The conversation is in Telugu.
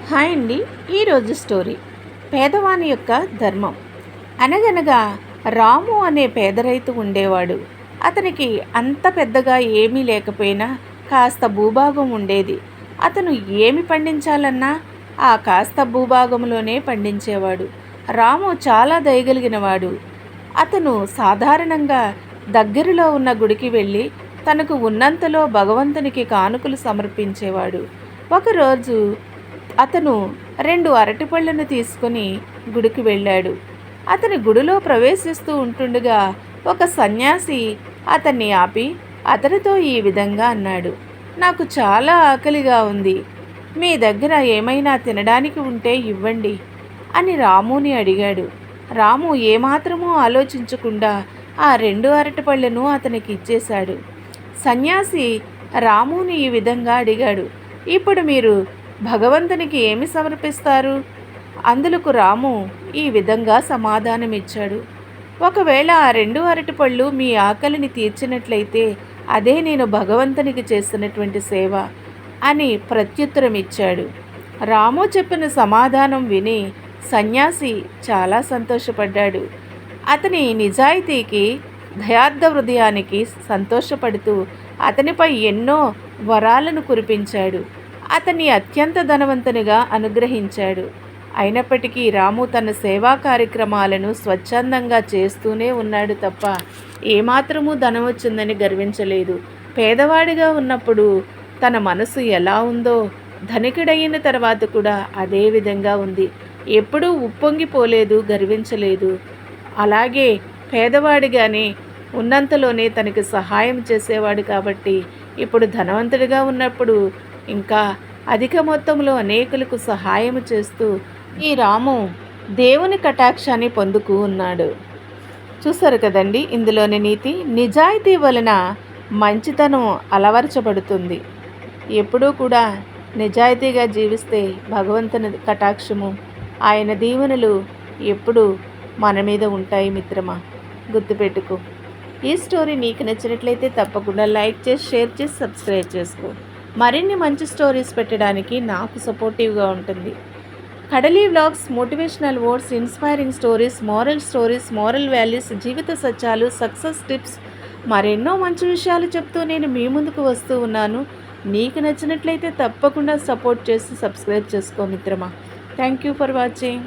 హాయ్ అండి. ఈరోజు స్టోరీ పేదవాని యొక్క ధర్మం. అనగనగా రాము అనే పేద రైతు ఉండేవాడు. అతనికి అంత పెద్దగా ఏమీ లేకపోయినా కాస్త భూభాగం ఉండేది. అతను ఏమి పండించాలన్నా ఆ కాస్త భూభాగంలోనే పండించేవాడు. రాము చాలా దయగలిగినవాడు. అతను సాధారణంగా దగ్గరలో ఉన్న గుడికి వెళ్ళి తనకు ఉన్నంతలో భగవంతునికి కానుకలు సమర్పించేవాడు. ఒకరోజు అతను 2 అరటిపళ్ళను తీసుకుని గుడికి వెళ్ళాడు. అతని గుడిలో ప్రవేశిస్తూ ఉంటుండగా ఒక సన్యాసి అతన్ని ఆపి అతనితో ఈ విధంగా అన్నాడు, నాకు చాలా ఆకలిగా ఉంది. మీ దగ్గర ఏమైనా తినడానికి ఉంటే ఇవ్వండి అని రాముని అడిగాడు. రాము ఏమాత్రమూ ఆలోచించకుండా ఆ 2 అరటిపళ్ళను అతనికి ఇచ్చేశాడు. సన్యాసి రాముని ఈ విధంగా అడిగాడు, ఇప్పుడు మీరు భగవంతునికి ఏమి సమర్పిస్తారు? అందులకు రాము ఈ విధంగా సమాధానమిచ్చాడు, ఒకవేళ ఆ 2 అరటిపళ్ళు మీ ఆకలిని తీర్చినట్లయితే అదే నేను భగవంతునికి చేస్తున్నటువంటి సేవ అని ప్రత్యుత్తరం ఇచ్చాడు. రాము చెప్పిన సమాధానం విని సన్యాసి చాలా సంతోషపడ్డాడు. అతని నిజాయితీకి, దయార్థ హృదయానికి సంతోషపడుతూ అతనిపై ఎన్నో వరాలను కురిపించాడు. అతన్ని అత్యంత ధనవంతునిగా అనుగ్రహించాడు. అయినప్పటికీ రాము తన సేవా కార్యక్రమాలను స్వచ్ఛందంగా చేస్తూనే ఉన్నాడు తప్ప ఏమాత్రమూ ధనం వచ్చిందని గర్వించలేదు. పేదవాడిగా ఉన్నప్పుడు తన మనసు ఎలా ఉందో ధనికుడైన తర్వాత కూడా అదే విధంగా ఉంది. ఎప్పుడూ ఉప్పొంగిపోలేదు, గర్వించలేదు. అలాగే పేదవాడిగానే ఉన్నంతలోనే తనకి సహాయం చేసేవాడు. కాబట్టి ఇప్పుడు ధనవంతుడిగా ఉన్నప్పుడు ఇంకా అధిక మొత్తంలో అనేకులకు సహాయం చేస్తూ ఈ రాము దేవుని కటాక్షాన్ని పొందుకు ఉన్నాడు. చూసారు కదండి, ఇందులోని నీతి. నిజాయితీ వలన మంచితనం అలవర్చబడుతుంది. ఎప్పుడూ కూడా నిజాయితీగా జీవిస్తే భగవంతుని కటాక్షము, ఆయన దీవెనలు ఎప్పుడూ మన మీద ఉంటాయి మిత్రమా, గుర్తుపెట్టుకో. ఈ స్టోరీ నీకు నచ్చినట్లయితే తప్పకుండా లైక్ చేసి, షేర్ చేసి, సబ్స్క్రైబ్ చేసుకో. మరిన్ని మంచి స్టోరీస్ పెట్టడానికి నాకు సపోర్టివ్గా ఉంటుంది. Kadali vlogs, motivational words, inspiring stories, moral values, జీవిత సత్యాలు, సక్సెస్ టిప్స్, మరెన్నో మంచి విషయాలు చెప్తూ నేను మీ ముందుకు వస్తూ ఉన్నాను. నీకు నచ్చినట్లయితే తప్పకుండా సపోర్ట్ చేసి సబ్స్క్రైబ్ చేసుకో మిత్రమా. Thank you for watching.